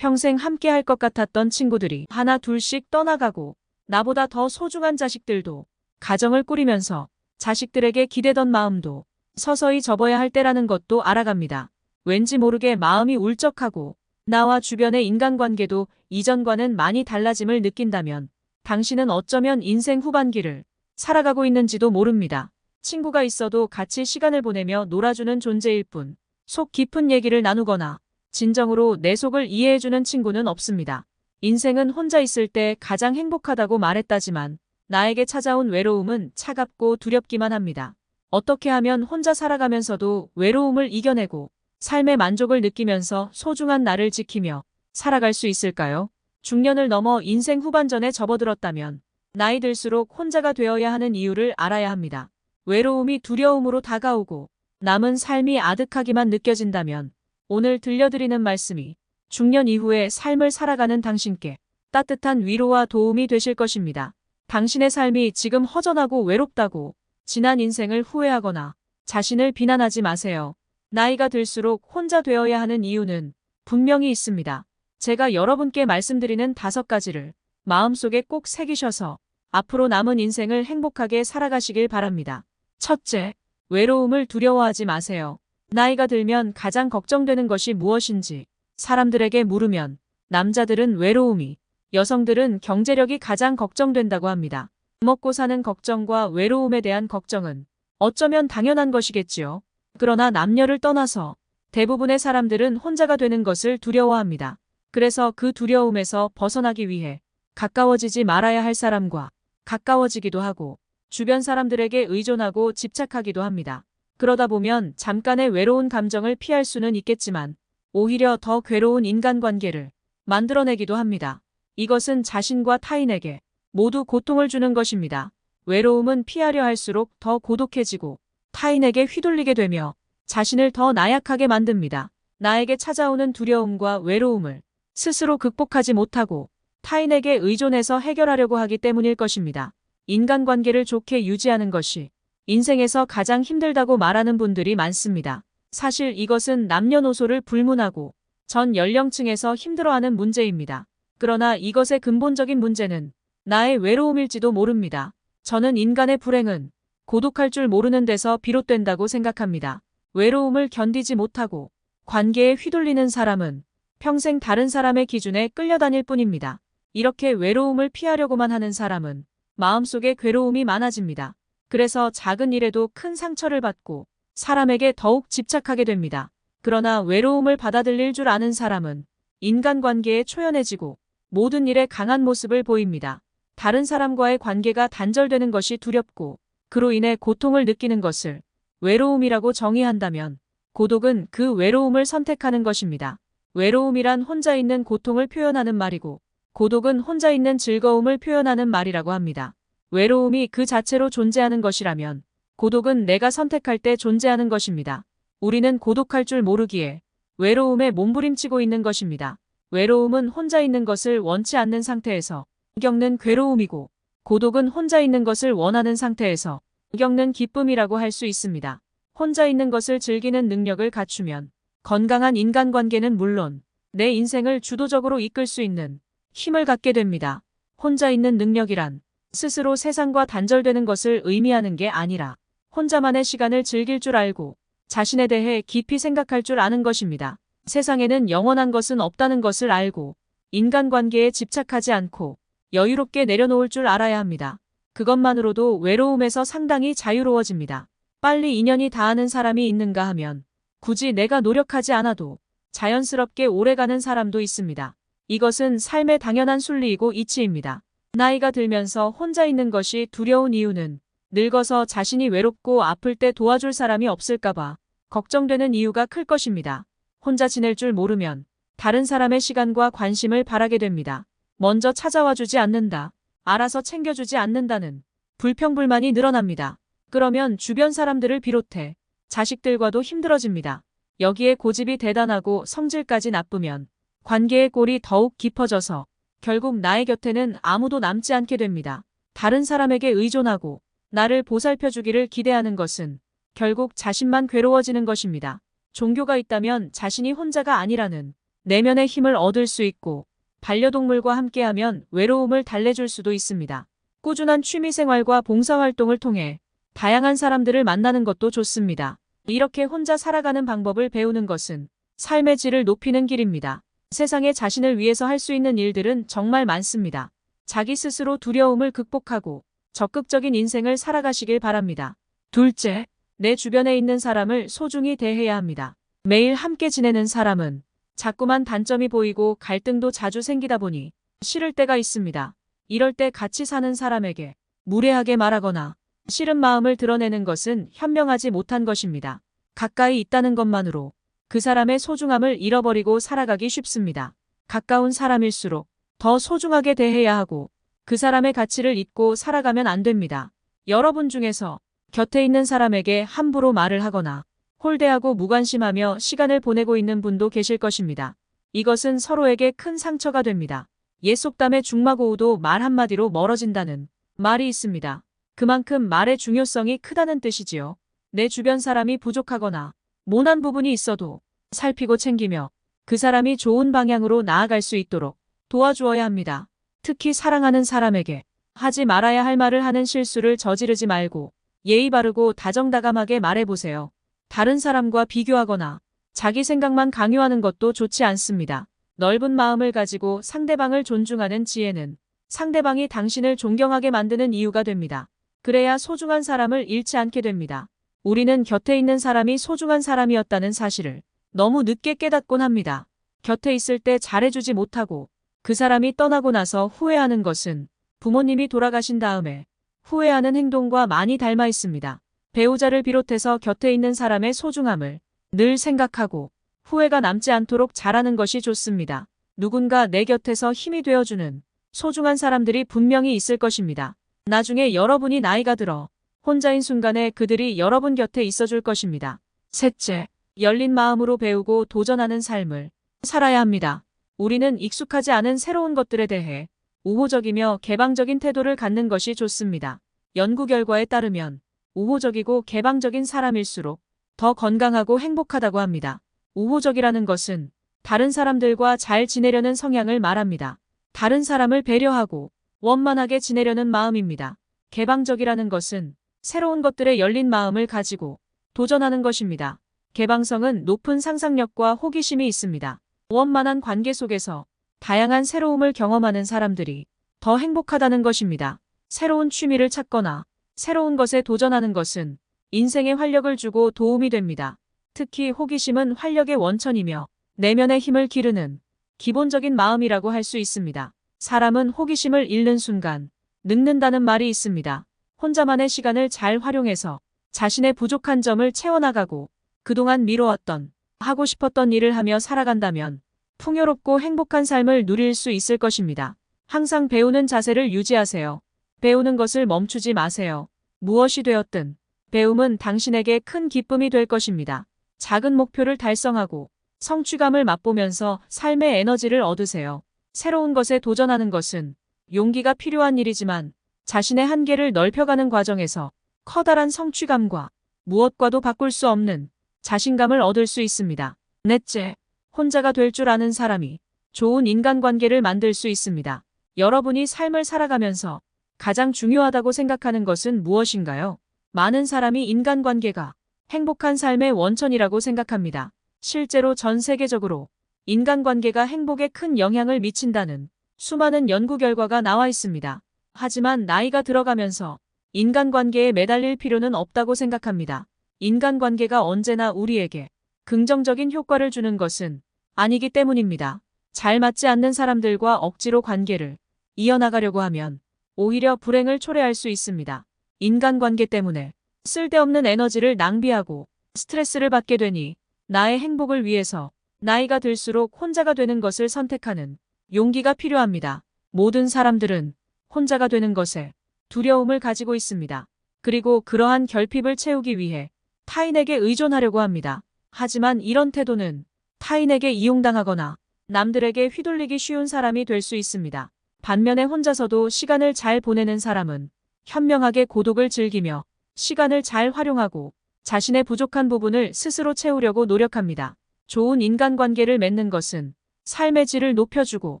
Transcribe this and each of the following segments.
평생 함께 할 것 같았던 친구들이 하나 둘씩 떠나가고 나보다 더 소중한 자식들도 가정을 꾸리면서 자식들에게 기대던 마음도 서서히 접어야 할 때라는 것도 알아갑니다. 왠지 모르게 마음이 울적하고 나와 주변의 인간관계도 이전과는 많이 달라짐을 느낀다면 당신은 어쩌면 인생 후반기를 살아가고 있는지도 모릅니다. 친구가 있어도 같이 시간을 보내며 놀아주는 존재일 뿐 속 깊은 얘기를 나누거나 진정으로 내 속을 이해해주는 친구는 없습니다. 인생은 혼자 있을 때 가장 행복하다고 말했다지만 나에게 찾아온 외로움은 차갑고 두렵기만 합니다. 어떻게 하면 혼자 살아가면서도 외로움을 이겨내고 삶의 만족을 느끼면서 소중한 나를 지키며 살아갈 수 있을까요? 중년을 넘어 인생 후반전에 접어들었다면 나이 들수록 혼자가 되어야 하는 이유를 알아야 합니다. 외로움이 두려움으로 다가오고 남은 삶이 아득하기만 느껴진다면 오늘 들려드리는 말씀이 중년 이후의 삶을 살아가는 당신께 따뜻한 위로와 도움이 되실 것입니다. 당신의 삶이 지금 허전하고 외롭다고 지난 인생을 후회하거나 자신을 비난하지 마세요. 나이가 들수록 혼자 되어야 하는 이유는 분명히 있습니다. 제가 여러분께 말씀드리는 5가지를 마음속에 꼭 새기셔서 앞으로 남은 인생을 행복하게 살아가시길 바랍니다. 첫째, 외로움을 두려워하지 마세요. 나이가 들면 가장 걱정되는 것이 무엇인지 사람들에게 물으면 남자들은 외로움이, 여성들은 경제력이 가장 걱정된다고 합니다. 먹고 사는 걱정과 외로움에 대한 걱정은 어쩌면 당연한 것이겠지요. 그러나 남녀를 떠나서 대부분의 사람들은 혼자가 되는 것을 두려워합니다. 그래서 그 두려움에서 벗어나기 위해 가까워지지 말아야 할 사람과 가까워지기도 하고 주변 사람들에게 의존하고 집착하기도 합니다. 그러다 보면 잠깐의 외로운 감정을 피할 수는 있겠지만 오히려 더 괴로운 인간관계를 만들어내기도 합니다. 이것은 자신과 타인에게 모두 고통을 주는 것입니다. 외로움은 피하려 할수록 더 고독해지고 타인에게 휘둘리게 되며 자신을 더 나약하게 만듭니다. 나에게 찾아오는 두려움과 외로움을 스스로 극복하지 못하고 타인에게 의존해서 해결하려고 하기 때문일 것입니다. 인간관계를 좋게 유지하는 것이 인생에서 가장 힘들다고 말하는 분들이 많습니다. 사실 이것은 남녀노소를 불문하고 전 연령층에서 힘들어하는 문제입니다. 그러나 이것의 근본적인 문제는 나의 외로움일지도 모릅니다. 저는 인간의 불행은 고독할 줄 모르는 데서 비롯된다고 생각합니다. 외로움을 견디지 못하고 관계에 휘둘리는 사람은 평생 다른 사람의 기준에 끌려다닐 뿐입니다. 이렇게 외로움을 피하려고만 하는 사람은 마음속에 괴로움이 많아집니다. 그래서 작은 일에도 큰 상처를 받고 사람에게 더욱 집착하게 됩니다. 그러나 외로움을 받아들일 줄 아는 사람은 인간관계에 초연해지고 모든 일에 강한 모습을 보입니다. 다른 사람과의 관계가 단절되는 것이 두렵고 그로 인해 고통을 느끼는 것을 외로움이라고 정의한다면 고독은 그 외로움을 선택하는 것입니다. 외로움이란 혼자 있는 고통을 표현하는 말이고 고독은 혼자 있는 즐거움을 표현하는 말이라고 합니다. 외로움이 그 자체로 존재하는 것이라면 고독은 내가 선택할 때 존재하는 것입니다. 우리는 고독할 줄 모르기에 외로움에 몸부림치고 있는 것입니다. 외로움은 혼자 있는 것을 원치 않는 상태에서 겪는 괴로움이고 고독은 혼자 있는 것을 원하는 상태에서 겪는 기쁨이라고 할 수 있습니다. 혼자 있는 것을 즐기는 능력을 갖추면 건강한 인간관계는 물론 내 인생을 주도적으로 이끌 수 있는 힘을 갖게 됩니다. 혼자 있는 능력이란 스스로 세상과 단절되는 것을 의미하는 게 아니라 혼자만의 시간을 즐길 줄 알고 자신에 대해 깊이 생각할 줄 아는 것입니다. 세상에는 영원한 것은 없다는 것을 알고 인간관계에 집착하지 않고 여유롭게 내려놓을 줄 알아야 합니다. 그것만으로도 외로움에서 상당히 자유로워집니다. 빨리 인연이 닿는 사람이 있는가 하면 굳이 내가 노력하지 않아도 자연스럽게 오래가는 사람도 있습니다. 이것은 삶의 당연한 순리이고 이치입니다. 나이가 들면서 혼자 있는 것이 두려운 이유는 늙어서 자신이 외롭고 아플 때 도와줄 사람이 없을까봐 걱정되는 이유가 클 것입니다. 혼자 지낼 줄 모르면 다른 사람의 시간과 관심을 바라게 됩니다. 먼저 찾아와 주지 않는다, 알아서 챙겨주지 않는다는 불평불만이 늘어납니다. 그러면 주변 사람들을 비롯해 자식들과도 힘들어집니다. 여기에 고집이 대단하고 성질까지 나쁘면 관계의 골이 더욱 깊어져서 결국 나의 곁에는 아무도 남지 않게 됩니다. 다른 사람에게 의존하고 나를 보살펴주기를 기대하는 것은 결국 자신만 괴로워지는 것입니다. 종교가 있다면 자신이 혼자가 아니라는 내면의 힘을 얻을 수 있고 반려동물과 함께하면 외로움을 달래줄 수도 있습니다. 꾸준한 취미생활과 봉사활동을 통해 다양한 사람들을 만나는 것도 좋습니다. 이렇게 혼자 살아가는 방법을 배우는 것은 삶의 질을 높이는 길입니다. 세상에 자신을 위해서 할 수 있는 일들은 정말 많습니다. 자기 스스로 두려움을 극복하고 적극적인 인생을 살아가시길 바랍니다. 둘째, 내 주변에 있는 사람을 소중히 대해야 합니다. 매일 함께 지내는 사람은 자꾸만 단점이 보이고 갈등도 자주 생기다 보니 싫을 때가 있습니다. 이럴 때 같이 사는 사람에게 무례하게 말하거나 싫은 마음을 드러내는 것은 현명하지 못한 것입니다. 가까이 있다는 것만으로 그 사람의 소중함을 잃어버리고 살아가기 쉽습니다. 가까운 사람일수록 더 소중하게 대해야 하고 그 사람의 가치를 잊고 살아가면 안 됩니다. 여러분 중에서 곁에 있는 사람에게 함부로 말을 하거나 홀대하고 무관심하며 시간을 보내고 있는 분도 계실 것입니다. 이것은 서로에게 큰 상처가 됩니다. 옛 속담에 중마고우도 말 한마디로 멀어진다는 말이 있습니다. 그만큼 말의 중요성이 크다는 뜻이지요. 내 주변 사람이 부족하거나 모난 부분이 있어도 살피고 챙기며 그 사람이 좋은 방향으로 나아갈 수 있도록 도와주어야 합니다. 특히 사랑하는 사람에게 하지 말아야 할 말을 하는 실수를 저지르지 말고 예의 바르고 다정다감하게 말해보세요. 다른 사람과 비교하거나 자기 생각만 강요하는 것도 좋지 않습니다. 넓은 마음을 가지고 상대방을 존중하는 지혜는 상대방이 당신을 존경하게 만드는 이유가 됩니다. 그래야 소중한 사람을 잃지 않게 됩니다. 우리는 곁에 있는 사람이 소중한 사람이었다는 사실을 너무 늦게 깨닫곤 합니다. 곁에 있을 때 잘해주지 못하고 그 사람이 떠나고 나서 후회하는 것은 부모님이 돌아가신 다음에 후회하는 행동과 많이 닮아 있습니다. 배우자를 비롯해서 곁에 있는 사람의 소중함을 늘 생각하고 후회가 남지 않도록 잘하는 것이 좋습니다. 누군가 내 곁에서 힘이 되어주는 소중한 사람들이 분명히 있을 것입니다. 나중에 여러분이 나이가 들어 혼자인 순간에 그들이 여러분 곁에 있어줄 것입니다. 셋째, 열린 마음으로 배우고 도전하는 삶을 살아야 합니다. 우리는 익숙하지 않은 새로운 것들에 대해 우호적이며 개방적인 태도를 갖는 것이 좋습니다. 연구 결과에 따르면 우호적이고 개방적인 사람일수록 더 건강하고 행복하다고 합니다. 우호적이라는 것은 다른 사람들과 잘 지내려는 성향을 말합니다. 다른 사람을 배려하고 원만하게 지내려는 마음입니다. 개방적이라는 것은 새로운 것들에 열린 마음을 가지고 도전하는 것입니다. 개방성은 높은 상상력과 호기심이 있습니다. 원만한 관계 속에서 다양한 새로움을 경험하는 사람들이 더 행복하다는 것입니다. 새로운 취미를 찾거나 새로운 것에 도전하는 것은 인생에 활력을 주고 도움이 됩니다. 특히 호기심은 활력의 원천이며 내면의 힘을 기르는 기본적인 마음이라고 할 수 있습니다. 사람은 호기심을 잃는 순간 늙는다는 말이 있습니다. 혼자만의 시간을 잘 활용해서 자신의 부족한 점을 채워나가고 그동안 미뤄왔던 하고 싶었던 일을 하며 살아간다면 풍요롭고 행복한 삶을 누릴 수 있을 것입니다. 항상 배우는 자세를 유지하세요. 배우는 것을 멈추지 마세요. 무엇이 되었든 배움은 당신에게 큰 기쁨이 될 것입니다. 작은 목표를 달성하고 성취감을 맛보면서 삶의 에너지를 얻으세요. 새로운 것에 도전하는 것은 용기가 필요한 일이지만 자신의 한계를 넓혀가는 과정에서 커다란 성취감과 무엇과도 바꿀 수 없는 자신감을 얻을 수 있습니다. 넷째, 혼자가 될 줄 아는 사람이 좋은 인간관계를 만들 수 있습니다. 여러분이 삶을 살아가면서 가장 중요하다고 생각하는 것은 무엇인가요? 많은 사람이 인간관계가 행복한 삶의 원천이라고 생각합니다. 실제로 전 세계적으로 인간관계가 행복에 큰 영향을 미친다는 수많은 연구 결과가 나와 있습니다. 하지만 나이가 들어가면서 인간관계에 매달릴 필요는 없다고 생각합니다. 인간관계가 언제나 우리에게 긍정적인 효과를 주는 것은 아니기 때문입니다. 잘 맞지 않는 사람들과 억지로 관계를 이어나가려고 하면 오히려 불행을 초래할 수 있습니다. 인간관계 때문에 쓸데없는 에너지를 낭비하고 스트레스를 받게 되니 나의 행복을 위해서 나이가 들수록 혼자가 되는 것을 선택하는 용기가 필요합니다. 모든 사람들은 혼자가 되는 것에 두려움을 가지고 있습니다. 그리고 그러한 결핍을 채우기 위해 타인에게 의존하려고 합니다. 하지만 이런 태도는 타인에게 이용당하거나 남들에게 휘둘리기 쉬운 사람이 될 수 있습니다. 반면에 혼자서도 시간을 잘 보내는 사람은 현명하게 고독을 즐기며 시간을 잘 활용하고 자신의 부족한 부분을 스스로 채우려고 노력합니다. 좋은 인간관계를 맺는 것은 삶의 질을 높여주고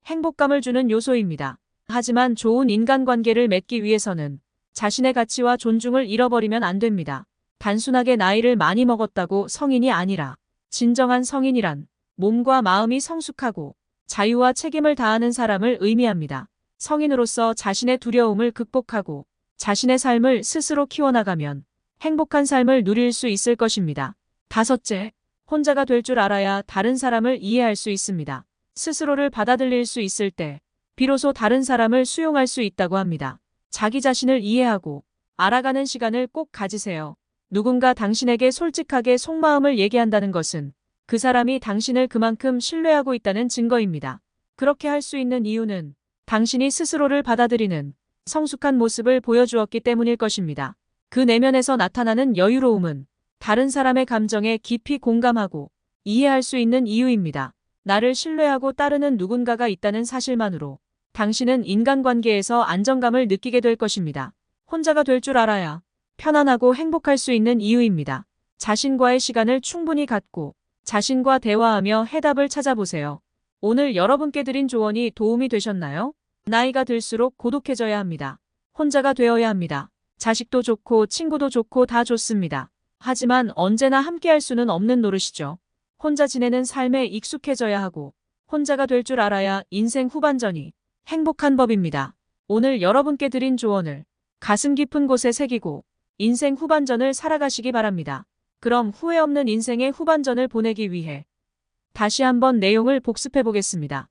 행복감을 주는 요소입니다. 하지만 좋은 인간관계를 맺기 위해서는 자신의 가치와 존중을 잃어버리면 안 됩니다. 단순하게 나이를 많이 먹었다고 성인이 아니라 진정한 성인이란 몸과 마음이 성숙하고 자유와 책임을 다하는 사람을 의미합니다. 성인으로서 자신의 두려움을 극복하고 자신의 삶을 스스로 키워나가면 행복한 삶을 누릴 수 있을 것입니다. 다섯째, 혼자가 될 줄 알아야 다른 사람을 이해할 수 있습니다. 스스로를 받아들일 수 있을 때 비로소 다른 사람을 수용할 수 있다고 합니다. 자기 자신을 이해하고 알아가는 시간을 꼭 가지세요. 누군가 당신에게 솔직하게 속마음을 얘기한다는 것은 그 사람이 당신을 그만큼 신뢰하고 있다는 증거입니다. 그렇게 할 수 있는 이유는 당신이 스스로를 받아들이는 성숙한 모습을 보여주었기 때문일 것입니다. 그 내면에서 나타나는 여유로움은 다른 사람의 감정에 깊이 공감하고 이해할 수 있는 이유입니다. 나를 신뢰하고 따르는 누군가가 있다는 사실만으로 당신은 인간관계에서 안정감을 느끼게 될 것입니다. 혼자가 될 줄 알아야 편안하고 행복할 수 있는 이유입니다. 자신과의 시간을 충분히 갖고 자신과 대화하며 해답을 찾아보세요. 오늘 여러분께 드린 조언이 도움이 되셨나요? 나이가 들수록 고독해져야 합니다. 혼자가 되어야 합니다. 자식도 좋고 친구도 좋고 다 좋습니다. 하지만 언제나 함께할 수는 없는 노릇이죠. 혼자 지내는 삶에 익숙해져야 하고 혼자가 될 줄 알아야 인생 후반전이 행복한 법입니다. 오늘 여러분께 드린 조언을 가슴 깊은 곳에 새기고 인생 후반전을 살아가시기 바랍니다. 그럼 후회 없는 인생의 후반전을 보내기 위해 다시 한번 내용을 복습해 보겠습니다.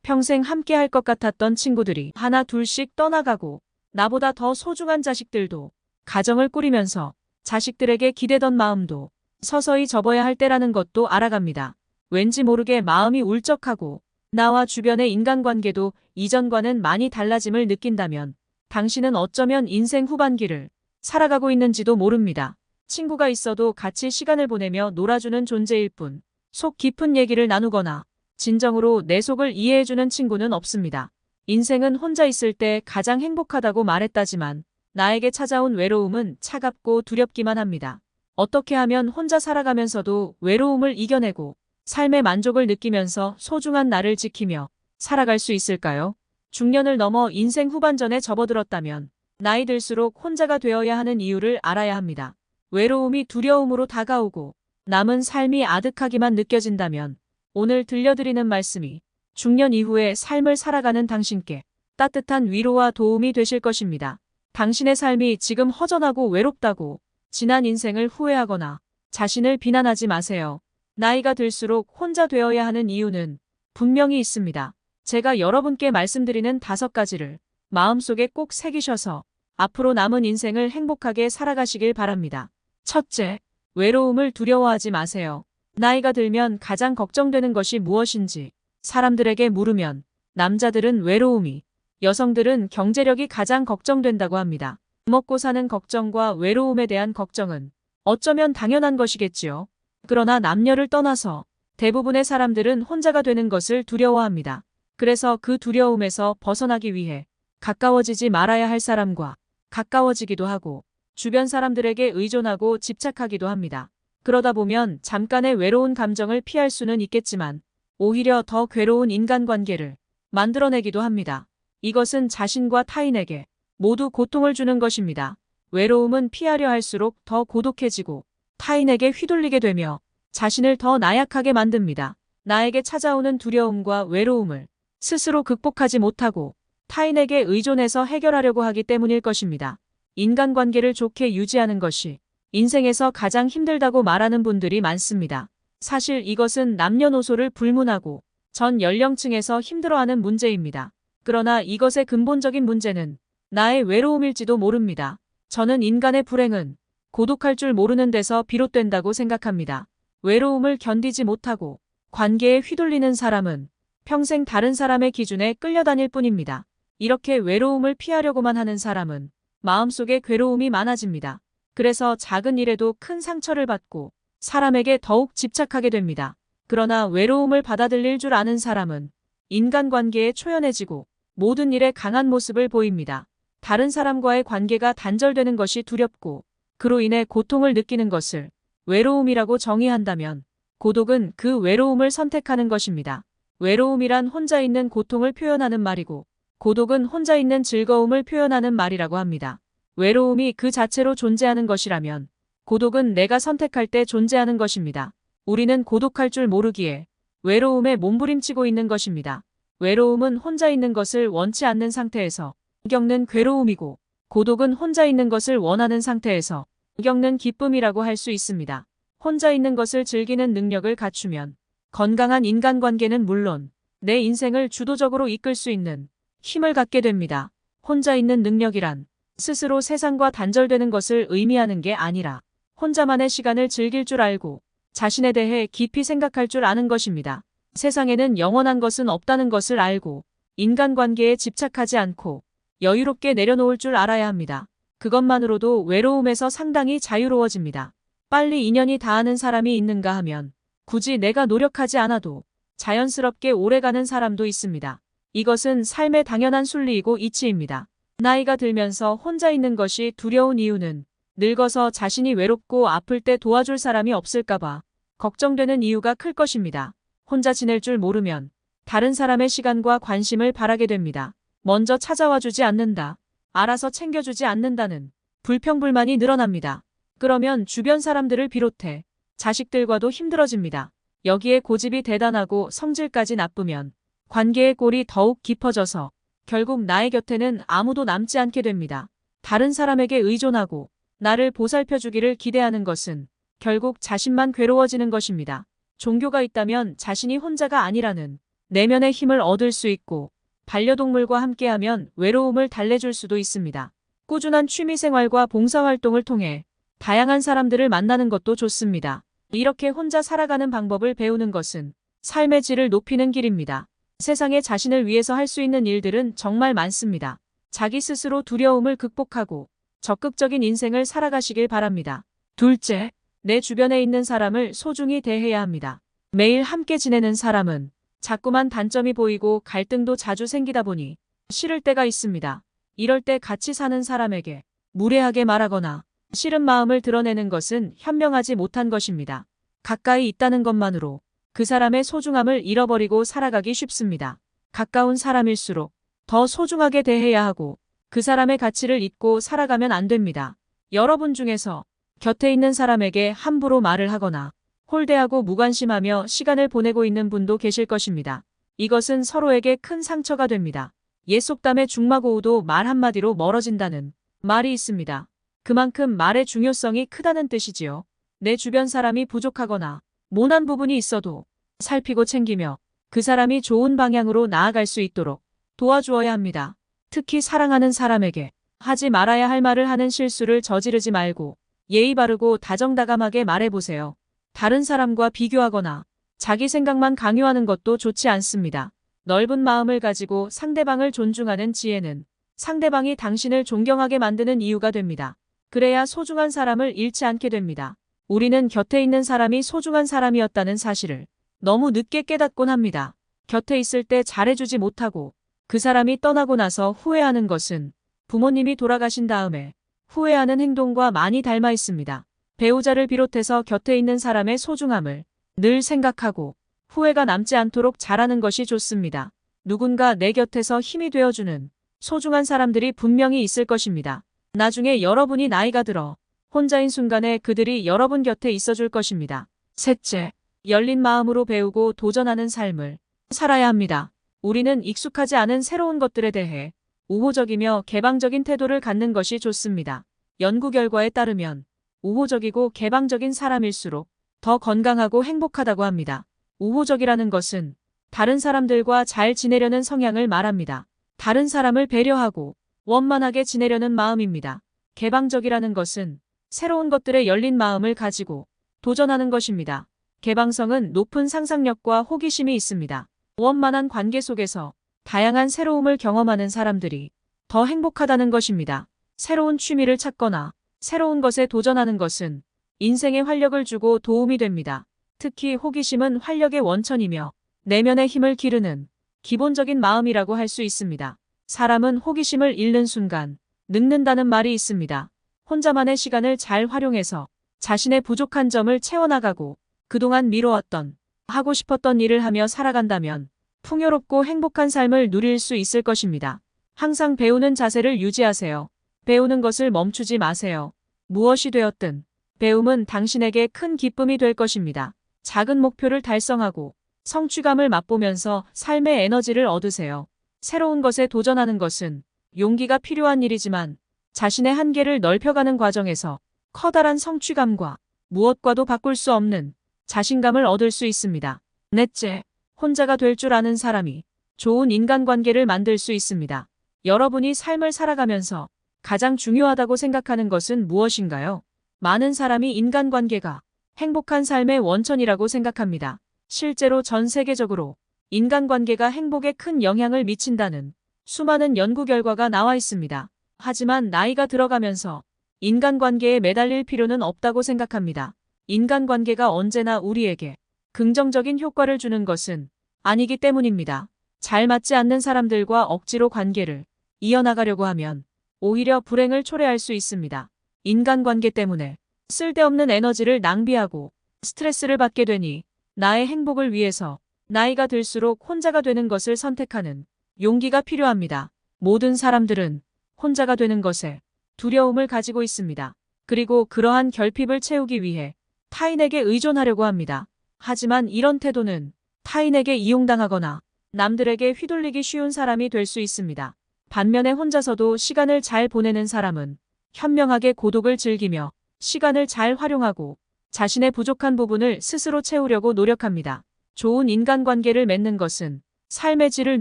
평생 함께 할 것 같았던 친구들이 하나 둘씩 떠나가고 나보다 더 소중한 자식들도 가정을 꾸리면서 자식들에게 기대던 마음도 서서히 접어야 할 때라는 것도 알아갑니다. 왠지 모르게 마음이 울적하고 나와 주변의 인간관계도 이전과는 많이 달라짐을 느낀다면 당신은 어쩌면 인생 후반기를 살아가고 있는지도 모릅니다. 친구가 있어도 같이 시간을 보내며 놀아주는 존재일 뿐 속 깊은 얘기를 나누거나 진정으로 내 속을 이해해주는 친구는 없습니다. 인생은 혼자 있을 때 가장 행복하다고 말했다지만 나에게 찾아온 외로움은 차갑고 두렵기만 합니다. 어떻게 하면 혼자 살아가면서도 외로움을 이겨내고 삶의 만족을 느끼면서 소중한 나를 지키며 살아갈 수 있을까요? 중년을 넘어 인생 후반전에 접어들었다면 나이 들수록 혼자가 되어야 하는 이유를 알아야 합니다. 외로움이 두려움으로 다가오고 남은 삶이 아득하기만 느껴진다면 오늘 들려드리는 말씀이 중년 이후의 삶을 살아가는 당신께 따뜻한 위로와 도움이 되실 것입니다. 당신의 삶이 지금 허전하고 외롭다고 지난 인생을 후회하거나 자신을 비난하지 마세요. 나이가 들수록 혼자 되어야 하는 이유는 분명히 있습니다. 제가 여러분께 말씀드리는 5가지를 마음속에 꼭 새기셔서 앞으로 남은 인생을 행복하게 살아가시길 바랍니다. 첫째, 외로움을 두려워하지 마세요. 나이가 들면 가장 걱정되는 것이 무엇인지 사람들에게 물으면 남자들은 외로움이, 여성들은 경제력이 가장 걱정된다고 합니다. 먹고 사는 걱정과 외로움에 대한 걱정은 어쩌면 당연한 것이겠지요. 그러나 남녀를 떠나서 대부분의 사람들은 혼자가 되는 것을 두려워합니다. 그래서 그 두려움에서 벗어나기 위해 가까워지지 말아야 할 사람과 가까워지기도 하고 주변 사람들에게 의존하고 집착하기도 합니다. 그러다 보면 잠깐의 외로운 감정을 피할 수는 있겠지만 오히려 더 괴로운 인간관계를 만들어내기도 합니다. 이것은 자신과 타인에게 모두 고통을 주는 것입니다. 외로움은 피하려 할수록 더 고독해지고 타인에게 휘둘리게 되며 자신을 더 나약하게 만듭니다. 나에게 찾아오는 두려움과 외로움을 스스로 극복하지 못하고 타인에게 의존해서 해결하려고 하기 때문일 것입니다. 인간관계를 좋게 유지하는 것이 인생에서 가장 힘들다고 말하는 분들이 많습니다. 사실 이것은 남녀노소를 불문하고 전 연령층에서 힘들어하는 문제입니다. 그러나 이것의 근본적인 문제는 나의 외로움일지도 모릅니다. 저는 인간의 불행은 고독할 줄 모르는 데서 비롯된다고 생각합니다. 외로움을 견디지 못하고 관계에 휘둘리는 사람은 평생 다른 사람의 기준에 끌려다닐 뿐입니다. 이렇게 외로움을 피하려고만 하는 사람은 마음속에 괴로움이 많아집니다. 그래서 작은 일에도 큰 상처를 받고 사람에게 더욱 집착하게 됩니다. 그러나 외로움을 받아들일 줄 아는 사람은 인간관계에 초연해지고 모든 일에 강한 모습을 보입니다. 다른 사람과의 관계가 단절되는 것이 두렵고 그로 인해 고통을 느끼는 것을 외로움이라고 정의한다면 고독은 그 외로움을 선택하는 것입니다. 외로움이란 혼자 있는 고통을 표현하는 말이고, 고독은 혼자 있는 즐거움을 표현하는 말이라고 합니다. 외로움이 그 자체로 존재하는 것이라면, 고독은 내가 선택할 때 존재하는 것입니다. 우리는 고독할 줄 모르기에 외로움에 몸부림치고 있는 것입니다. 외로움은 혼자 있는 것을 원치 않는 상태에서 겪는 괴로움이고, 고독은 혼자 있는 것을 원하는 상태에서 겪는 기쁨이라고 할 수 있습니다. 혼자 있는 것을 즐기는 능력을 갖추면 건강한 인간관계는 물론 내 인생을 주도적으로 이끌 수 있는 힘을 갖게 됩니다. 혼자 있는 능력이란 스스로 세상과 단절되는 것을 의미하는 게 아니라 혼자만의 시간을 즐길 줄 알고 자신에 대해 깊이 생각할 줄 아는 것입니다. 세상에는 영원한 것은 없다는 것을 알고 인간관계에 집착하지 않고 여유롭게 내려놓을 줄 알아야 합니다. 그것만으로도 외로움에서 상당히 자유로워집니다. 빨리 인연이 닿는 사람이 있는가 하면 굳이 내가 노력하지 않아도 자연스럽게 오래가는 사람도 있습니다. 이것은 삶의 당연한 순리이고 이치입니다. 나이가 들면서 혼자 있는 것이 두려운 이유는 늙어서 자신이 외롭고 아플 때 도와줄 사람이 없을까봐 걱정되는 이유가 클 것입니다. 혼자 지낼 줄 모르면 다른 사람의 시간과 관심을 바라게 됩니다. 먼저 찾아와 주지 않는다, 알아서 챙겨주지 않는다는 불평불만이 늘어납니다. 그러면 주변 사람들을 비롯해 자식들과도 힘들어집니다. 여기에 고집이 대단하고 성질까지 나쁘면 관계의 골이 더욱 깊어져서 결국 나의 곁에는 아무도 남지 않게 됩니다. 다른 사람에게 의존하고 나를 보살펴주기를 기대하는 것은 결국 자신만 괴로워지는 것입니다. 종교가 있다면 자신이 혼자가 아니라는 내면의 힘을 얻을 수 있고, 반려동물과 함께하면 외로움을 달래줄 수도 있습니다. 꾸준한 취미생활과 봉사활동을 통해 다양한 사람들을 만나는 것도 좋습니다. 이렇게 혼자 살아가는 방법을 배우는 것은 삶의 질을 높이는 길입니다. 세상에 자신을 위해서 할 수 있는 일들은 정말 많습니다. 자기 스스로 두려움을 극복하고 적극적인 인생을 살아가시길 바랍니다. 둘째, 내 주변에 있는 사람을 소중히 대해야 합니다. 매일 함께 지내는 사람은 자꾸만 단점이 보이고 갈등도 자주 생기다 보니 싫을 때가 있습니다. 이럴 때 같이 사는 사람에게 무례하게 말하거나 싫은 마음을 드러내는 것은 현명하지 못한 것입니다. 가까이 있다는 것만으로 그 사람의 소중함을 잃어버리고 살아가기 쉽습니다. 가까운 사람일수록 더 소중하게 대해야 하고 그 사람의 가치를 잊고 살아가면 안 됩니다. 여러분 중에서 곁에 있는 사람에게 함부로 말을 하거나 홀대하고 무관심하며 시간을 보내고 있는 분도 계실 것입니다. 이것은 서로에게 큰 상처가 됩니다. 옛 속담에 중마고우도 말 한마디로 멀어진다는 말이 있습니다. 그만큼 말의 중요성이 크다는 뜻이지요. 내 주변 사람이 부족하거나 모난 부분이 있어도 살피고 챙기며 그 사람이 좋은 방향으로 나아갈 수 있도록 도와주어야 합니다. 특히 사랑하는 사람에게 하지 말아야 할 말을 하는 실수를 저지르지 말고 예의 바르고 다정다감하게 말해보세요. 다른 사람과 비교하거나 자기 생각만 강요하는 것도 좋지 않습니다. 넓은 마음을 가지고 상대방을 존중하는 지혜는 상대방이 당신을 존경하게 만드는 이유가 됩니다. 그래야 소중한 사람을 잃지 않게 됩니다. 우리는 곁에 있는 사람이 소중한 사람이었다는 사실을 너무 늦게 깨닫곤 합니다. 곁에 있을 때 잘해주지 못하고 그 사람이 떠나고 나서 후회하는 것은 부모님이 돌아가신 다음에 후회하는 행동과 많이 닮아 있습니다. 배우자를 비롯해서 곁에 있는 사람의 소중함을 늘 생각하고 후회가 남지 않도록 잘하는 것이 좋습니다. 누군가 내 곁에서 힘이 되어주는 소중한 사람들이 분명히 있을 것입니다. 나중에 여러분이 나이가 들어 혼자인 순간에 그들이 여러분 곁에 있어줄 것입니다. 셋째, 열린 마음으로 배우고 도전하는 삶을 살아야 합니다. 우리는 익숙하지 않은 새로운 것들에 대해 우호적이며 개방적인 태도를 갖는 것이 좋습니다. 연구 결과에 따르면 우호적이고 개방적인 사람일수록 더 건강하고 행복하다고 합니다. 우호적이라는 것은 다른 사람들과 잘 지내려는 성향을 말합니다. 다른 사람을 배려하고 원만하게 지내려는 마음입니다. 개방적이라는 것은 새로운 것들에 열린 마음을 가지고 도전하는 것입니다. 개방성은 높은 상상력과 호기심이 있습니다. 원만한 관계 속에서 다양한 새로움을 경험하는 사람들이 더 행복하다는 것입니다. 새로운 취미를 찾거나 새로운 것에 도전하는 것은 인생에 활력을 주고 도움이 됩니다. 특히 호기심은 활력의 원천이며 내면의 힘을 기르는 기본적인 마음이라고 할 수 있습니다. 사람은 호기심을 잃는 순간 늙는다는 말이 있습니다. 혼자만의 시간을 잘 활용해서 자신의 부족한 점을 채워나가고 그동안 미뤄왔던 하고 싶었던 일을 하며 살아간다면 풍요롭고 행복한 삶을 누릴 수 있을 것입니다. 항상 배우는 자세를 유지하세요. 배우는 것을 멈추지 마세요. 무엇이 되었든 배움은 당신에게 큰 기쁨이 될 것입니다. 작은 목표를 달성하고 성취감을 맛보면서 삶의 에너지를 얻으세요. 새로운 것에 도전하는 것은 용기가 필요한 일이지만 자신의 한계를 넓혀가는 과정에서 커다란 성취감과 무엇과도 바꿀 수 없는 자신감을 얻을 수 있습니다. 넷째, 혼자가 될 줄 아는 사람이 좋은 인간관계를 만들 수 있습니다. 여러분이 삶을 살아가면서 가장 중요하다고 생각하는 것은 무엇인가요? 많은 사람이 인간관계가 행복한 삶의 원천이라고 생각합니다. 실제로 전 세계적으로 인간관계가 행복에 큰 영향을 미친다는 수많은 연구 결과가 나와 있습니다. 하지만 나이가 들어가면서 인간관계에 매달릴 필요는 없다고 생각합니다. 인간관계가 언제나 우리에게 긍정적인 효과를 주는 것은 아니기 때문입니다. 잘 맞지 않는 사람들과 억지로 관계를 이어나가려고 하면 오히려 불행을 초래할 수 있습니다. 인간관계 때문에 쓸데없는 에너지를 낭비하고 스트레스를 받게 되니 나의 행복을 위해서 나이가 들수록 혼자가 되는 것을 선택하는 용기가 필요합니다. 모든 사람들은 혼자가 되는 것에 두려움을 가지고 있습니다. 그리고 그러한 결핍을 채우기 위해 타인에게 의존하려고 합니다. 하지만 이런 태도는 타인에게 이용당하거나 남들에게 휘둘리기 쉬운 사람이 될 수 있습니다. 반면에 혼자서도 시간을 잘 보내는 사람은 현명하게 고독을 즐기며 시간을 잘 활용하고 자신의 부족한 부분을 스스로 채우려고 노력합니다. 좋은 인간관계를 맺는 것은 삶의 질을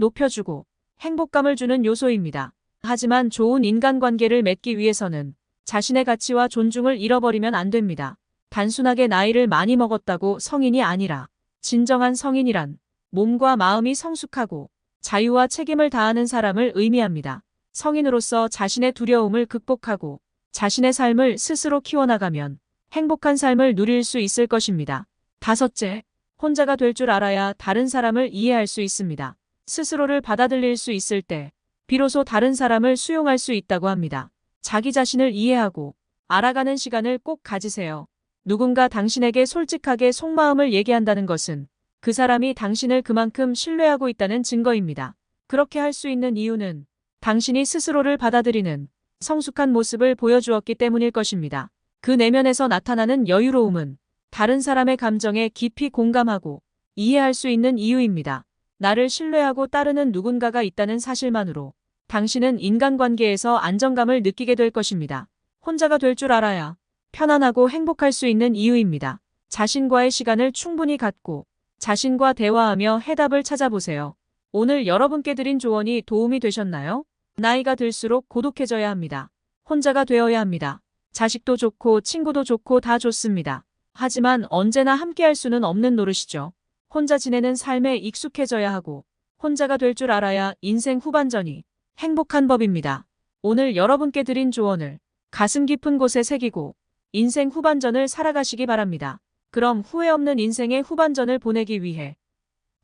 높여주고 행복감을 주는 요소입니다. 하지만 좋은 인간관계를 맺기 위해서는 자신의 가치와 존중을 잃어버리면 안 됩니다. 단순하게 나이를 많이 먹었다고 성인이 아니라 진정한 성인이란 몸과 마음이 성숙하고 자유와 책임을 다하는 사람을 의미합니다. 성인으로서 자신의 두려움을 극복하고 자신의 삶을 스스로 키워나가면 행복한 삶을 누릴 수 있을 것입니다. 다섯째, 혼자가 될 줄 알아야 다른 사람을 이해할 수 있습니다. 스스로를 받아들일 수 있을 때 비로소 다른 사람을 수용할 수 있다고 합니다. 자기 자신을 이해하고 알아가는 시간을 꼭 가지세요. 누군가 당신에게 솔직하게 속마음을 얘기한다는 것은 그 사람이 당신을 그만큼 신뢰하고 있다는 증거입니다. 그렇게 할 수 있는 이유는 당신이 스스로를 받아들이는 성숙한 모습을 보여주었기 때문일 것입니다. 그 내면에서 나타나는 여유로움은 다른 사람의 감정에 깊이 공감하고 이해할 수 있는 이유입니다. 나를 신뢰하고 따르는 누군가가 있다는 사실만으로 당신은 인간관계에서 안정감을 느끼게 될 것입니다. 혼자가 될 줄 알아야 편안하고 행복할 수 있는 이유입니다. 자신과의 시간을 충분히 갖고 자신과 대화하며 해답을 찾아보세요. 오늘 여러분께 드린 조언이 도움이 되셨나요? 나이가 들수록 고독해져야 합니다. 혼자가 되어야 합니다. 자식도 좋고 친구도 좋고 다 좋습니다. 하지만 언제나 함께할 수는 없는 노릇이죠. 혼자 지내는 삶에 익숙해져야 하고 혼자가 될 줄 알아야 인생 후반전이 행복한 법입니다. 오늘 여러분께 드린 조언을 가슴 깊은 곳에 새기고 인생 후반전을 살아가시기 바랍니다. 그럼 후회 없는 인생의 후반전을 보내기 위해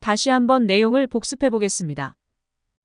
다시 한번 내용을 복습해 보겠습니다.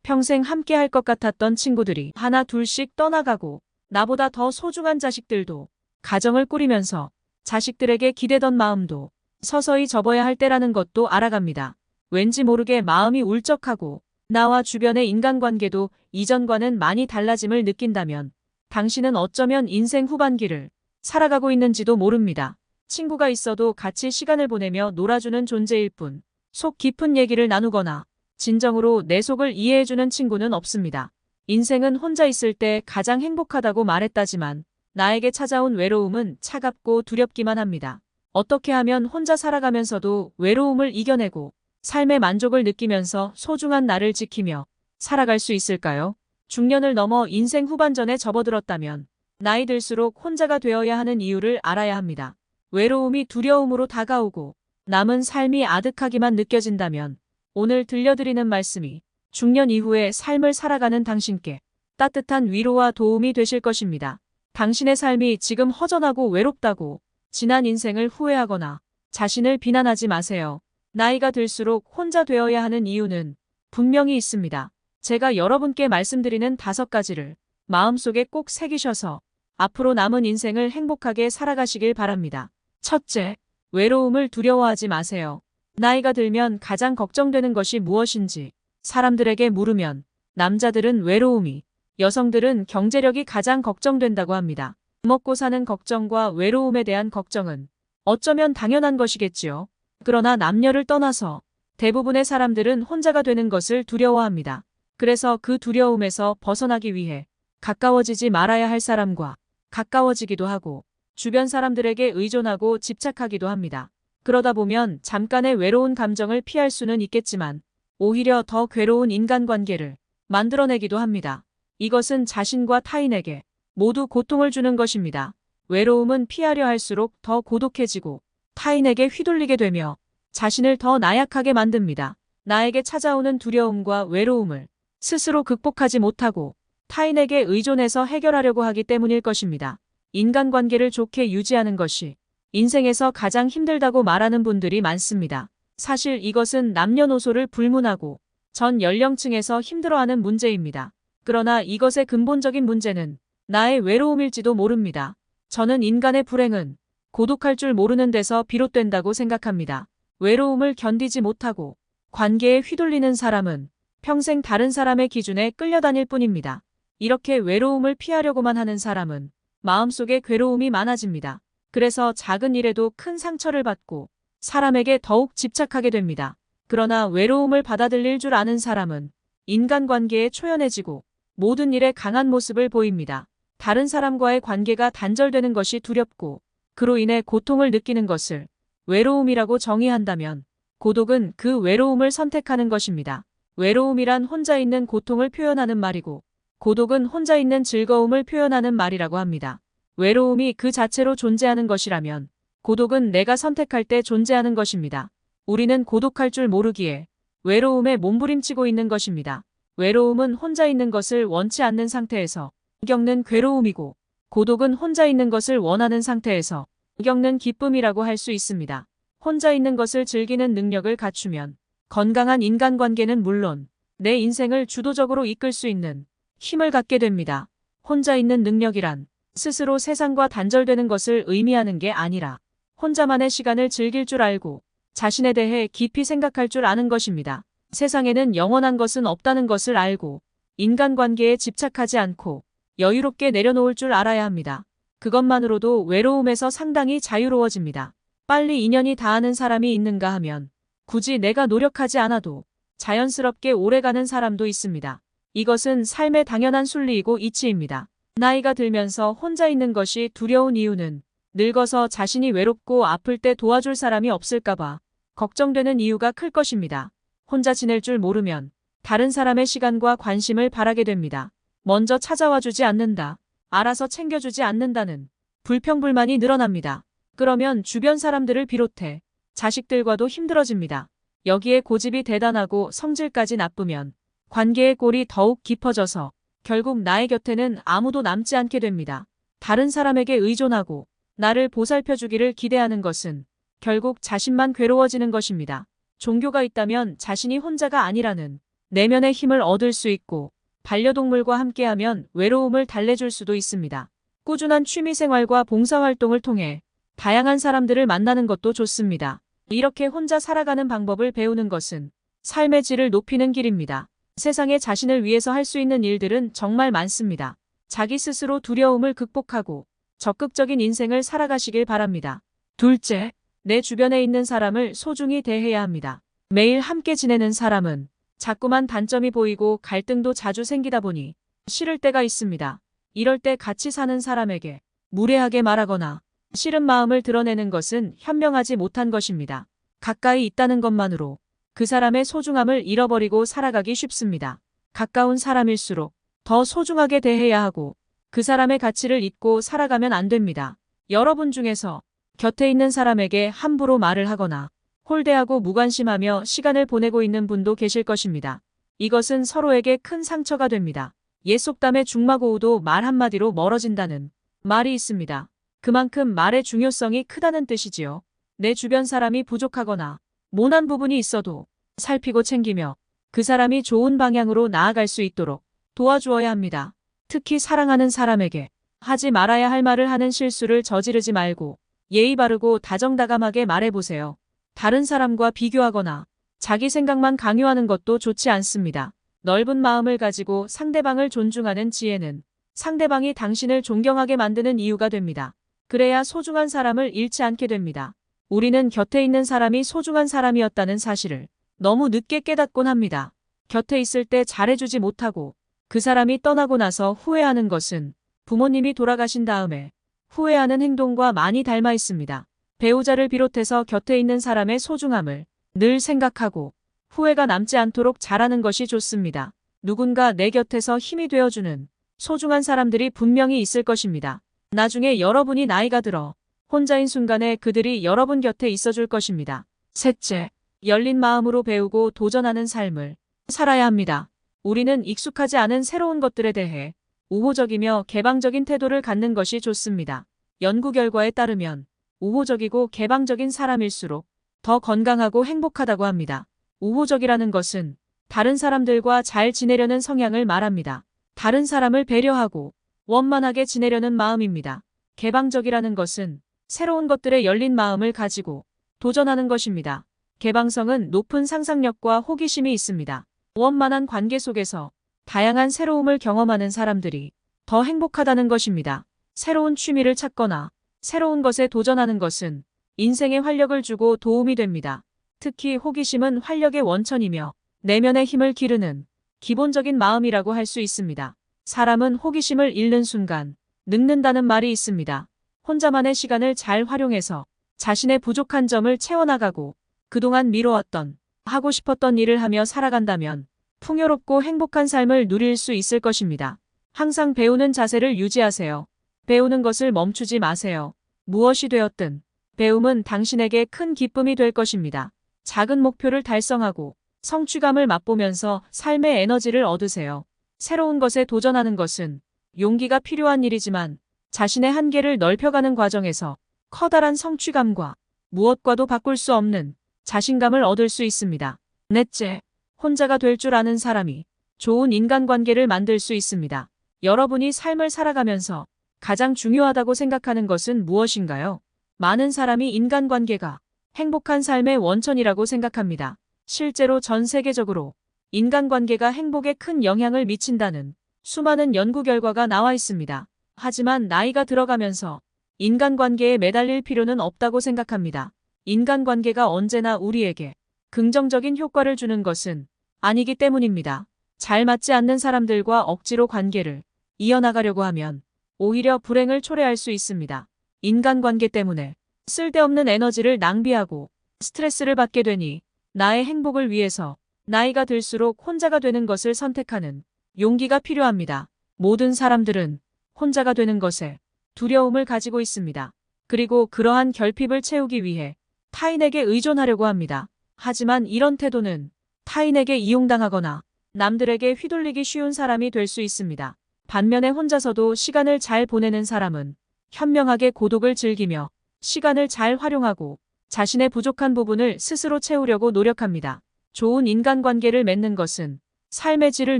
평생 함께 할 것 같았던 친구들이 하나 둘씩 떠나가고 나보다 더 소중한 자식들도 가정을 꾸리면서 자식들에게 기대던 마음도 서서히 접어야 할 때라는 것도 알아갑니다. 왠지 모르게 마음이 울적하고 나와 주변의 인간관계도 이전과는 많이 달라짐을 느낀다면 당신은 어쩌면 인생 후반기를 살아가고 있는지도 모릅니다. 친구가 있어도 같이 시간을 보내며 놀아주는 존재일 뿐 속 깊은 얘기를 나누거나 진정으로 내 속을 이해해주는 친구는 없습니다. 인생은 혼자 있을 때 가장 행복하다고 말했다지만 나에게 찾아온 외로움은 차갑고 두렵기만 합니다. 어떻게 하면 혼자 살아가면서도 외로움을 이겨내고 삶의 만족을 느끼면서 소중한 나를 지키며 살아갈 수 있을까요? 중년을 넘어 인생 후반전에 접어들었다면 나이 들수록 혼자가 되어야 하는 이유를 알아야 합니다. 외로움이 두려움으로 다가오고 남은 삶이 아득하기만 느껴진다면 오늘 들려드리는 말씀이 중년 이후의 삶을 살아가는 당신께 따뜻한 위로와 도움이 되실 것입니다. 당신의 삶이 지금 허전하고 외롭다고 지난 인생을 후회하거나 자신을 비난하지 마세요. 나이가 들수록 혼자 되어야 하는 이유는 분명히 있습니다. 제가 여러분께 말씀드리는 5가지를 마음속에 꼭 새기셔서 앞으로 남은 인생을 행복하게 살아가시길 바랍니다. 첫째, 외로움을 두려워하지 마세요. 나이가 들면 가장 걱정되는 것이 무엇인지 사람들에게 물으면 남자들은 외로움이, 여성들은 경제력이 가장 걱정된다고 합니다. 먹고 사는 걱정과 외로움에 대한 걱정은 어쩌면 당연한 것이겠지요. 그러나 남녀를 떠나서 대부분의 사람들은 혼자가 되는 것을 두려워합니다. 그래서 그 두려움에서 벗어나기 위해 가까워지지 말아야 할 사람과 가까워지기도 하고 주변 사람들에게 의존하고 집착하기도 합니다. 그러다 보면 잠깐의 외로운 감정을 피할 수는 있겠지만 오히려 더 괴로운 인간관계를 만들어내기도 합니다. 이것은 자신과 타인에게 모두 고통을 주는 것입니다. 외로움은 피하려 할수록 더 고독해지고 타인에게 휘둘리게 되며 자신을 더 나약하게 만듭니다. 나에게 찾아오는 두려움과 외로움을 스스로 극복하지 못하고 타인에게 의존해서 해결하려고 하기 때문일 것입니다. 인간관계를 좋게 유지하는 것이 인생에서 가장 힘들다고 말하는 분들이 많습니다. 사실 이것은 남녀노소를 불문하고 전 연령층에서 힘들어하는 문제입니다. 그러나 이것의 근본적인 문제는 나의 외로움일지도 모릅니다. 저는 인간의 불행은 고독할 줄 모르는 데서 비롯된다고 생각합니다. 외로움을 견디지 못하고 관계에 휘둘리는 사람은 평생 다른 사람의 기준에 끌려다닐 뿐입니다. 이렇게 외로움을 피하려고만 하는 사람은 마음속에 괴로움이 많아집니다. 그래서 작은 일에도 큰 상처를 받고 사람에게 더욱 집착하게 됩니다. 그러나 외로움을 받아들일 줄 아는 사람은 인간관계에 초연해지고 모든 일에 강한 모습을 보입니다. 다른 사람과의 관계가 단절되는 것이 두렵고 그로 인해 고통을 느끼는 것을 외로움이라고 정의한다면 고독은 그 외로움을 선택하는 것입니다. 외로움이란 혼자 있는 고통을 표현하는 말이고 고독은 혼자 있는 즐거움을 표현하는 말이라고 합니다. 외로움이 그 자체로 존재하는 것이라면 고독은 내가 선택할 때 존재하는 것입니다. 우리는 고독할 줄 모르기에 외로움에 몸부림치고 있는 것입니다. 외로움은 혼자 있는 것을 원치 않는 상태에서 겪는 괴로움이고 고독은 혼자 있는 것을 원하는 상태에서 겪는 기쁨이라고 할 수 있습니다. 혼자 있는 것을 즐기는 능력을 갖추면 건강한 인간관계는 물론 내 인생을 주도적으로 이끌 수 있는 힘을 갖게 됩니다. 혼자 있는 능력이란 스스로 세상과 단절되는 것을 의미하는 게 아니라 혼자만의 시간을 즐길 줄 알고 자신에 대해 깊이 생각할 줄 아는 것입니다. 세상에는 영원한 것은 없다는 것을 알고 인간관계에 집착하지 않고 여유롭게 내려놓을 줄 알아야 합니다. 그것만으로도 외로움에서 상당히 자유로워집니다. 빨리 인연이 닿는 사람이 있는가 하면 굳이 내가 노력하지 않아도 자연스럽게 오래가는 사람도 있습니다. 이것은 삶의 당연한 순리이고 이치입니다. 나이가 들면서 혼자 있는 것이 두려운 이유는 늙어서 자신이 외롭고 아플 때 도와줄 사람이 없을까봐 걱정되는 이유가 클 것입니다. 혼자 지낼 줄 모르면 다른 사람의 시간과 관심을 바라게 됩니다. 먼저 찾아와 주지 않는다, 알아서 챙겨주지 않는다는 불평불만이 늘어납니다. 그러면 주변 사람들을 비롯해 자식들과도 힘들어집니다. 여기에 고집이 대단하고 성질까지 나쁘면 관계의 골이 더욱 깊어져서 결국 나의 곁에는 아무도 남지 않게 됩니다. 다른 사람에게 의존하고 나를 보살펴주기를 기대하는 것은 결국 자신만 괴로워지는 것입니다. 종교가 있다면 자신이 혼자가 아니라는 내면의 힘을 얻을 수 있고 반려동물과 함께하면 외로움을 달래줄 수도 있습니다. 꾸준한 취미생활과 봉사활동을 통해 다양한 사람들을 만나는 것도 좋습니다. 이렇게 혼자 살아가는 방법을 배우는 것은 삶의 질을 높이는 길입니다. 세상에 자신을 위해서 할 수 있는 일들은 정말 많습니다. 자기 스스로 두려움을 극복하고 적극적인 인생을 살아가시길 바랍니다. 둘째, 내 주변에 있는 사람을 소중히 대해야 합니다. 매일 함께 지내는 사람은 자꾸만 단점이 보이고 갈등도 자주 생기다 보니 싫을 때가 있습니다. 이럴 때 같이 사는 사람에게 무례하게 말하거나 싫은 마음을 드러내는 것은 현명하지 못한 것입니다. 가까이 있다는 것만으로 그 사람의 소중함을 잃어버리고 살아가기 쉽습니다. 가까운 사람일수록 더 소중하게 대해야 하고 그 사람의 가치를 잊고 살아가면 안 됩니다. 여러분 중에서 곁에 있는 사람에게 함부로 말을 하거나 홀대하고 무관심하며 시간을 보내고 있는 분도 계실 것입니다. 이것은 서로에게 큰 상처가 됩니다. 옛 속담에 중마고우도 말 한마디로 멀어진다는 말이 있습니다. 그만큼 말의 중요성이 크다는 뜻이지요. 내 주변 사람이 부족하거나 모난 부분이 있어도 살피고 챙기며 그 사람이 좋은 방향으로 나아갈 수 있도록 도와주어야 합니다. 특히 사랑하는 사람에게 하지 말아야 할 말을 하는 실수를 저지르지 말고 예의 바르고 다정다감하게 말해보세요. 다른 사람과 비교하거나 자기 생각만 강요하는 것도 좋지 않습니다. 넓은 마음을 가지고 상대방을 존중하는 지혜는 상대방이 당신을 존경하게 만드는 이유가 됩니다. 그래야 소중한 사람을 잃지 않게 됩니다. 우리는 곁에 있는 사람이 소중한 사람이었다는 사실을 너무 늦게 깨닫곤 합니다. 곁에 있을 때 잘해주지 못하고 그 사람이 떠나고 나서 후회하는 것은 부모님이 돌아가신 다음에 후회하는 행동과 많이 닮아 있습니다. 배우자를 비롯해서 곁에 있는 사람의 소중함을 늘 생각하고 후회가 남지 않도록 잘하는 것이 좋습니다. 누군가 내 곁에서 힘이 되어주는 소중한 사람들이 분명히 있을 것입니다. 나중에 여러분이 나이가 들어 혼자인 순간에 그들이 여러분 곁에 있어줄 것입니다. 셋째, 열린 마음으로 배우고 도전하는 삶을 살아야 합니다. 우리는 익숙하지 않은 새로운 것들에 대해 우호적이며 개방적인 태도를 갖는 것이 좋습니다. 연구 결과에 따르면 우호적이고 개방적인 사람일수록 더 건강하고 행복하다고 합니다. 우호적이라는 것은 다른 사람들과 잘 지내려는 성향을 말합니다. 다른 사람을 배려하고 원만하게 지내려는 마음입니다. 개방적이라는 것은 새로운 것들에 열린 마음을 가지고 도전하는 것입니다. 개방성은 높은 상상력과 호기심이 있습니다. 원만한 관계 속에서 다양한 새로움을 경험하는 사람들이 더 행복하다는 것입니다. 새로운 취미를 찾거나 새로운 것에 도전하는 것은 인생에 활력을 주고 도움이 됩니다. 특히 호기심은 활력의 원천이며 내면의 힘을 기르는 기본적인 마음이라고 할 수 있습니다. 사람은 호기심을 잃는 순간 늙는다는 말이 있습니다. 혼자만의 시간을 잘 활용해서 자신의 부족한 점을 채워나가고 그동안 미뤄왔던 하고 싶었던 일을 하며 살아간다면 풍요롭고 행복한 삶을 누릴 수 있을 것입니다. 항상 배우는 자세를 유지하세요. 배우는 것을 멈추지 마세요. 무엇이 되었든 배움은 당신에게 큰 기쁨이 될 것입니다. 작은 목표를 달성하고 성취감을 맛보면서 삶의 에너지를 얻으세요. 새로운 것에 도전하는 것은 용기가 필요한 일이지만 자신의 한계를 넓혀가는 과정에서 커다란 성취감과 무엇과도 바꿀 수 없는 자신감을 얻을 수 있습니다. 넷째, 혼자가 될 줄 아는 사람이 좋은 인간관계를 만들 수 있습니다. 여러분이 삶을 살아가면서 가장 중요하다고 생각하는 것은 무엇인가요? 많은 사람이 인간관계가 행복한 삶의 원천이라고 생각합니다. 실제로 전 세계적으로 인간관계가 행복에 큰 영향을 미친다는 수많은 연구 결과가 나와 있습니다. 하지만 나이가 들어가면서 인간관계에 매달릴 필요는 없다고 생각합니다. 인간관계가 언제나 우리에게 긍정적인 효과를 주는 것은 아니기 때문입니다. 잘 맞지 않는 사람들과 억지로 관계를 이어나가려고 하면 오히려 불행을 초래할 수 있습니다. 인간관계 때문에 쓸데없는 에너지를 낭비하고 스트레스를 받게 되니 나의 행복을 위해서 나이가 들수록 혼자가 되는 것을 선택하는 용기가 필요합니다. 모든 사람들은 혼자가 되는 것에 두려움을 가지고 있습니다. 그리고 그러한 결핍을 채우기 위해 타인에게 의존하려고 합니다. 하지만 이런 태도는 타인에게 이용당하거나 남들에게 휘둘리기 쉬운 사람이 될 수 있습니다. 반면에 혼자서도 시간을 잘 보내는 사람은 현명하게 고독을 즐기며 시간을 잘 활용하고 자신의 부족한 부분을 스스로 채우려고 노력합니다. 좋은 인간관계를 맺는 것은 삶의 질을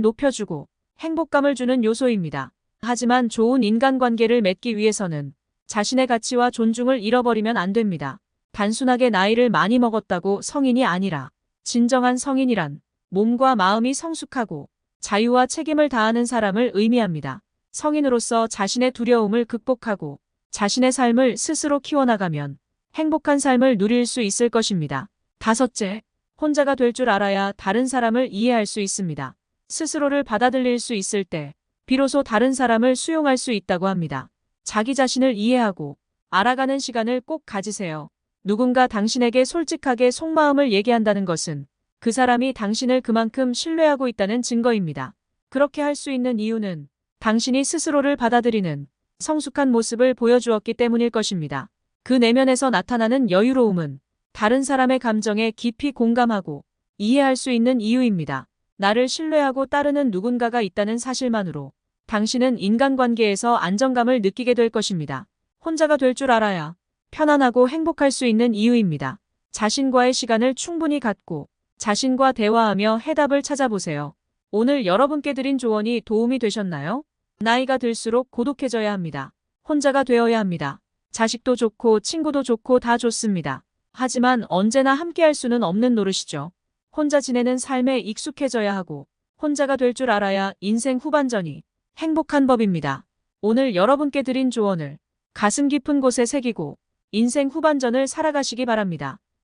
높여주고 행복감을 주는 요소입니다. 하지만 좋은 인간관계를 맺기 위해서는 자신의 가치와 존중을 잃어버리면 안 됩니다. 단순하게 나이를 많이 먹었다고 성인이 아니라 진정한 성인이란 몸과 마음이 성숙하고 자유와 책임을 다하는 사람을 의미합니다. 성인으로서 자신의 두려움을 극복하고 자신의 삶을 스스로 키워나가면 행복한 삶을 누릴 수 있을 것입니다. 다섯째, 혼자가 될 줄 알아야 다른 사람을 이해할 수 있습니다. 스스로를 받아들일 수 있을 때 비로소 다른 사람을 수용할 수 있다고 합니다. 자기 자신을 이해하고 알아가는 시간을 꼭 가지세요. 누군가 당신에게 솔직하게 속마음을 얘기한다는 것은 그 사람이 당신을 그만큼 신뢰하고 있다는 증거입니다. 그렇게 할 수 있는 이유는 당신이 스스로를 받아들이는 성숙한 모습을 보여주었기 때문일 것입니다. 그 내면에서 나타나는 여유로움은 다른 사람의 감정에 깊이 공감하고 이해할 수 있는 이유입니다. 나를 신뢰하고 따르는 누군가가 있다는 사실만으로 당신은 인간관계에서 안정감을 느끼게 될 것입니다. 혼자가 될 줄 알아야 편안하고 행복할 수 있는 이유입니다. 자신과의 시간을 충분히 갖고 자신과 대화하며 해답을 찾아보세요. 오늘 여러분께 드린 조언이 도움이 되셨나요? 나이가 들수록 고독해져야 합니다. 혼자가 되어야 합니다. 자식도 좋고 친구도 좋고 다 좋습니다. 하지만 언제나 함께할 수는 없는 노릇이죠. 혼자 지내는 삶에 익숙해져야 하고 혼자가 될 줄 알아야 인생 후반전이 행복한 법입니다. 오늘 여러분께 드린 조언을 가슴 깊은 곳에 새기고 인생 후반전을 살아가시기 바랍니다.